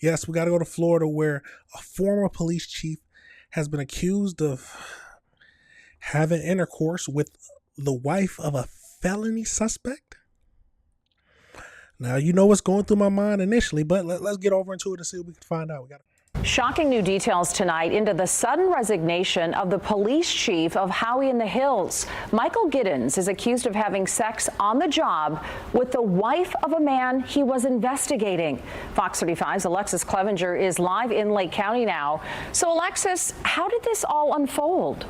Yes, we got to go to Florida, where a former police chief has been accused of having intercourse with the wife of a felony suspect. Now, you know what's going through my mind initially, but let's get over into it and see what we can find out. Shocking new details tonight into the sudden resignation of the police chief of Howey in the Hills. Michael Giddens is accused of having sex on the job with the wife of a man he was investigating. Fox 35's Alexis Clevenger is live in Lake County now. So, Alexis, how did this all unfold?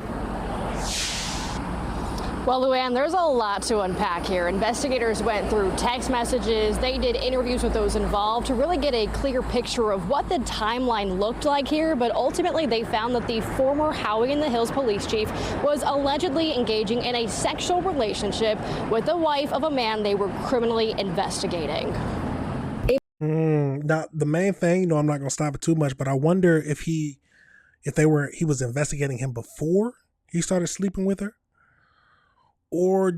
Well, Luann, there's a lot to unpack here. Investigators went through text messages. They did interviews with those involved to really get a clear picture of what the timeline looked like here. But ultimately, they found that the former Howey in the Hills police chief was allegedly engaging in a sexual relationship with the wife of a man they were criminally investigating. Now, the main thing, I'm not going to stop it too much, but I wonder if he was investigating him before he started sleeping with her. Or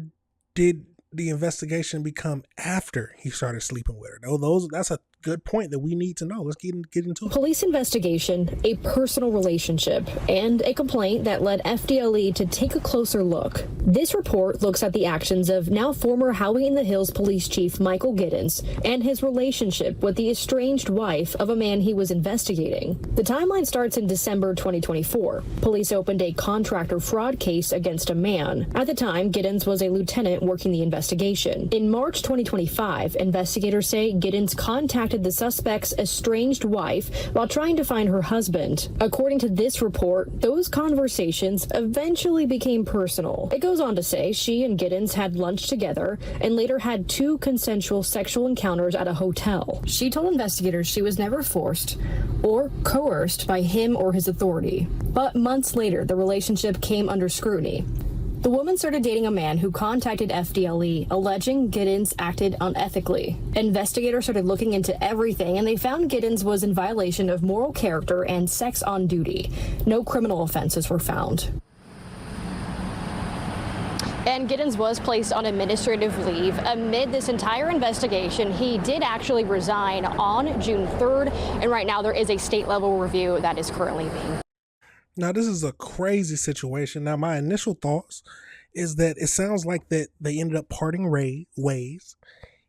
did the investigation become after he started sleeping with her? That's a good point that we need to know. Let's get into it. Police investigation, a personal relationship, and a complaint that led FDLE to take a closer look. This report looks at the actions of now former Howey in the Hills police chief Michael Giddens and his relationship with the estranged wife of a man he was investigating. The timeline starts in December 2024. Police opened a contractor fraud case against a man. At the time, Giddens was a lieutenant working the investigation. In March 2025, investigators say Giddens contacted the suspect's estranged wife while trying to find her husband. According to this report, those conversations eventually became personal. It goes on to say she and Giddens had lunch together and later had 2 consensual sexual encounters at a hotel. She told investigators she was never forced or coerced by him or his authority. But months later, the relationship came under scrutiny. The woman started dating a man who contacted FDLE, alleging Giddens acted unethically. Investigators started looking into everything, and they found Giddens was in violation of moral character and sex on duty. No criminal offenses were found. And Giddens was placed on administrative leave. Amid this entire investigation, he did actually resign on June 3rd, and right now there is a state-level review that is currently being. Now, this is a crazy situation. Now, my initial thoughts is that it sounds like that they ended up parting ways.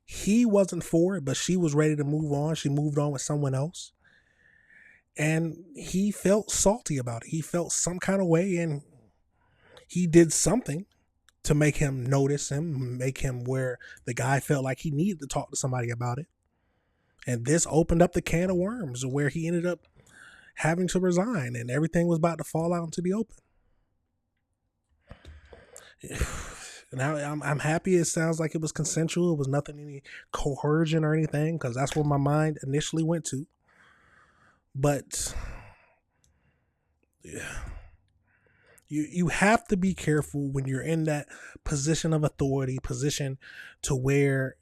He wasn't for it, but she was ready to move on. She moved on with someone else. And he felt salty about it. He felt some kind of way, and he did something to make him notice him, make him where the guy felt like he needed to talk to somebody about it. And this opened up the can of worms where he ended up having to resign, and everything was about to fall out into the open. Now I'm happy it sounds like it was consensual. It was nothing, any coercion or anything, because that's where my mind initially went to. But yeah, you have to be careful when you're in that position of authority, position to where,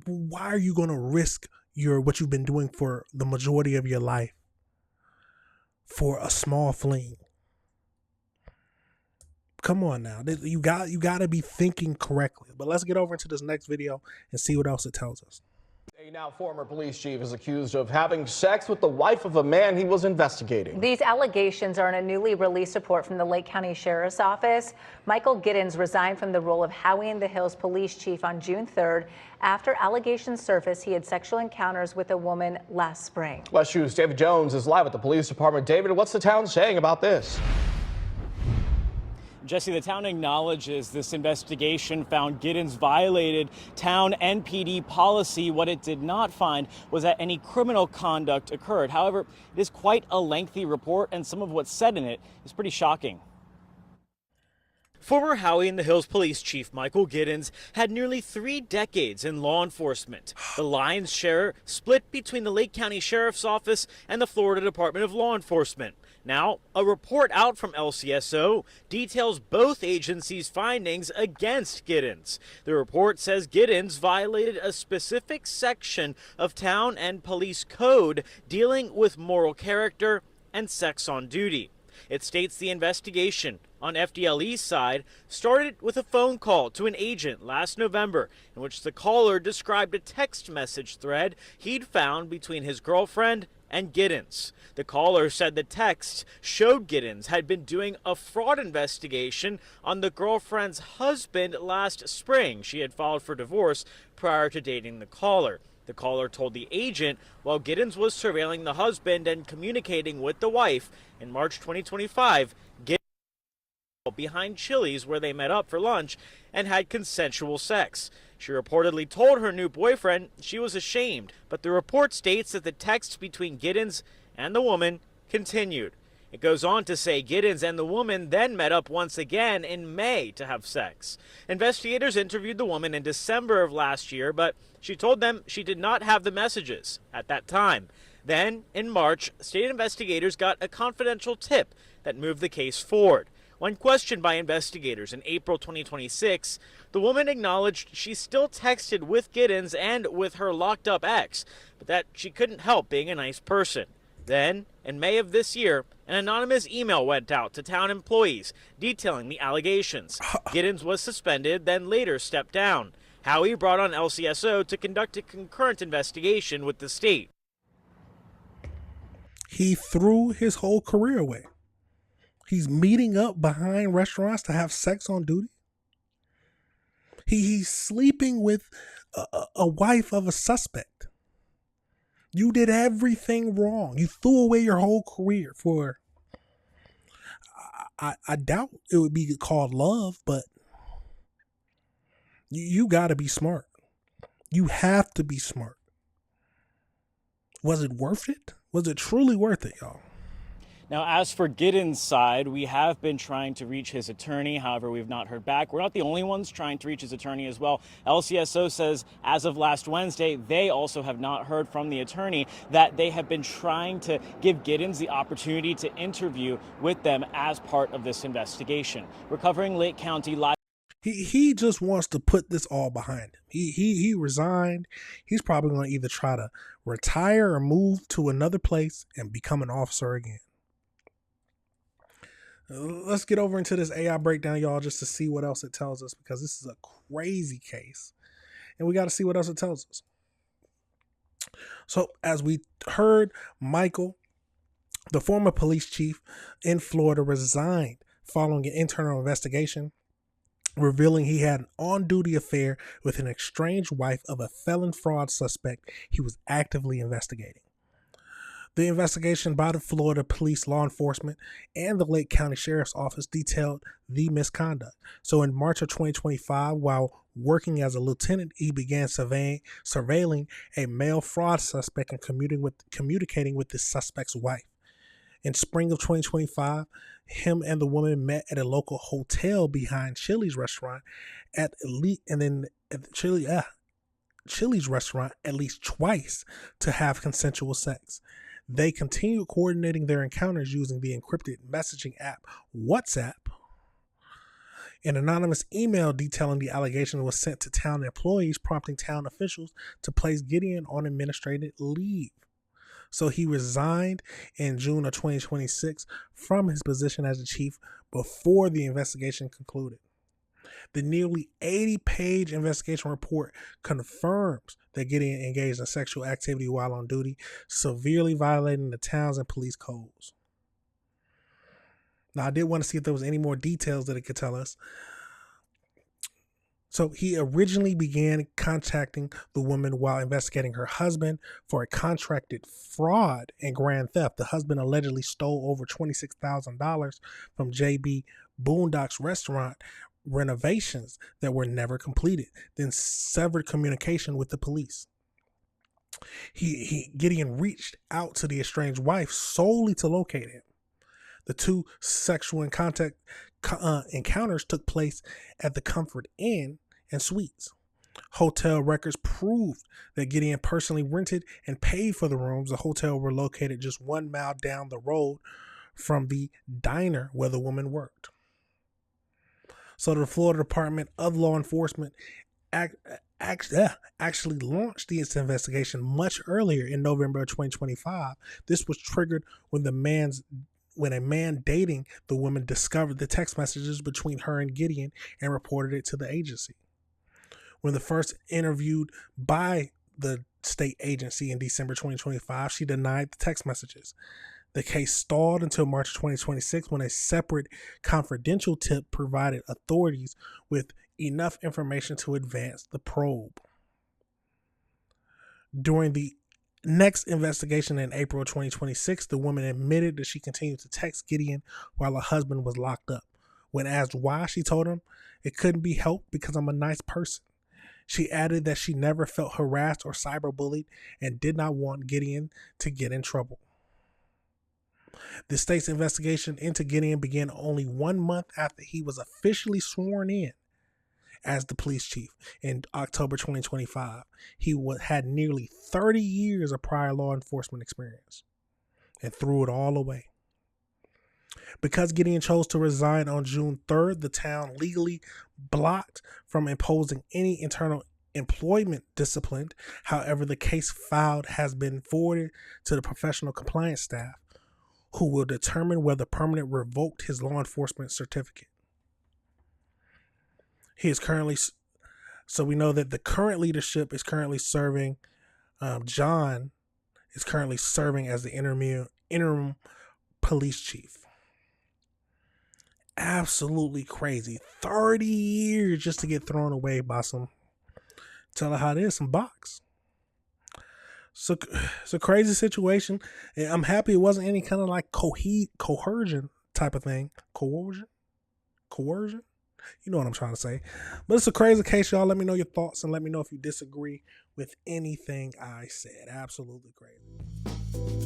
why are you going to risk what you've been doing for the majority of your life for a small fling? Come on now. You got to be thinking correctly. But let's get over into this next video and see what else it tells us. A now former police chief is accused of having sex with the wife of a man he was investigating. These allegations are in a newly released report from the Lake County Sheriff's Office. Michael Giddens resigned from the role of Howey in the Hills police chief on June 3rd after allegations surfaced he had sexual encounters with a woman last spring. West Shoes' David Jones is live at the police department. David, what's the town saying about this? Jesse, the town acknowledges this investigation found Giddens violated town NPD policy. What it did not find was that any criminal conduct occurred. However, it is quite a lengthy report, and some of what's said in it is pretty shocking. Former Howey in the Hills police chief Michael Giddens had nearly 3 decades in law enforcement. The lion's share split between the Lake County Sheriff's Office and the Florida Department of Law Enforcement. Now, a report out from LCSO details both agencies' findings against Giddens. The report says Giddens violated a specific section of town and police code dealing with moral character and sex on duty. It states the investigation on FDLE's side started with a phone call to an agent last November in which the caller described a text message thread he'd found between his girlfriend and Giddens. The caller said the text showed Giddens had been doing a fraud investigation on the girlfriend's husband last spring. She had filed for divorce prior to dating the caller. The caller told the agent while Giddens was surveilling the husband and communicating with the wife in March 2025, Giddens was behind Chili's where they met up for lunch and had consensual sex. She reportedly told her new boyfriend she was ashamed, but the report states that the text between Giddens and the woman continued. It goes on to say Giddens and the woman then met up once again in May to have sex. Investigators interviewed the woman in December of last year, but she told them she did not have the messages at that time. Then, in March, state investigators got a confidential tip that moved the case forward. When questioned by investigators in April 2026, the woman acknowledged she still texted with Giddens and with her locked-up ex, but that she couldn't help being a nice person. Then, in May of this year, an anonymous email went out to town employees detailing the allegations. Giddens was suspended, then later stepped down. Howie brought on LCSO to conduct a concurrent investigation with the state. He threw his whole career away. He's meeting up behind restaurants to have sex on duty. He's sleeping with a wife of a suspect. You did everything wrong. You threw away your whole career for, I doubt it would be called love, but you got to be smart. You have to be smart. Was it worth it? Was it truly worth it, y'all? Now, as for Giddens' side, we have been trying to reach his attorney. However, we've not heard back. We're not the only ones trying to reach his attorney as well. LCSO says as of last Wednesday, they also have not heard from the attorney, that they have been trying to give Giddens the opportunity to interview with them as part of this investigation. We're covering Lake County live. He just wants to put this all behind him. He resigned. He's probably going to either try to retire or move to another place and become an officer again. Let's get over into this AI breakdown, y'all, just to see what else it tells us, because this is a crazy case and we got to see what else it tells us. So as we heard, Michael, the former police chief in Florida, resigned following an internal investigation revealing he had an on-duty affair with an estranged wife of a felon fraud suspect he was actively investigating. The investigation by the Florida Police Law Enforcement and the Lake County Sheriff's Office detailed the misconduct. So in March of 2025, while working as a lieutenant, he began surveilling a male fraud suspect and communicating with the suspect's wife. In spring of 2025, him and the woman met at a local hotel behind Chili's restaurant Chili's restaurant at least twice to have consensual sex. They continued coordinating their encounters using the encrypted messaging app WhatsApp. An anonymous email detailing the allegation was sent to town employees, prompting town officials to place Gideon on administrative leave. So he resigned in June of 2026 from his position as the chief before the investigation concluded. The nearly 80-page investigation report confirms that Gideon engaged in sexual activity while on duty, severely violating the town's and police codes. Now, I did want to see if there was any more details that it could tell us. So he originally began contacting the woman while investigating her husband for a contracted fraud and grand theft. The husband allegedly stole over $26,000 from JB Boondock's restaurant renovations that were never completed, then severed communication with the police. Gideon reached out to the estranged wife solely to locate him. The two sexual encounters took place at the Comfort Inn and Suites. Hotel records proved that Gideon personally rented and paid for the rooms. The hotel were located just 1 mile down the road from the diner where the woman worked. So the Florida Department of Law Enforcement actually launched this investigation much earlier in November of 2025. This was triggered when the man's when a man dating the woman discovered the text messages between her and Gideon and reported it to the agency. When the first interviewed by the state agency in December 2025, she denied the text messages. The case stalled until March 2026 when a separate confidential tip provided authorities with enough information to advance the probe. During the next investigation in April 2026, the woman admitted that she continued to text Gideon while her husband was locked up. When asked why, she told him, "It couldn't be helped because I'm a nice person." She added that she never felt harassed or cyberbullied and did not want Gideon to get in trouble. The state's investigation into Gideon began only 1 month after he was officially sworn in as the police chief in October 2025. He had nearly 30 years of prior law enforcement experience and threw it all away. Because Gideon chose to resign on June 3rd, the town legally blocked from imposing any internal employment discipline. However, the case filed has been forwarded to the professional compliance staff, who will determine whether permanent revoked his law enforcement certificate. He is currently, so we know that the current leadership is currently serving, John is currently serving as the interim police chief. Absolutely crazy. 30 years just to get thrown away by some, tell her how it is, some box. So it's a crazy situation. And I'm happy it wasn't any kind of like coercion type of thing. Coercion? You know what I'm trying to say. But it's a crazy case, y'all. Let me know your thoughts and let me know if you disagree with anything I said. Absolutely crazy.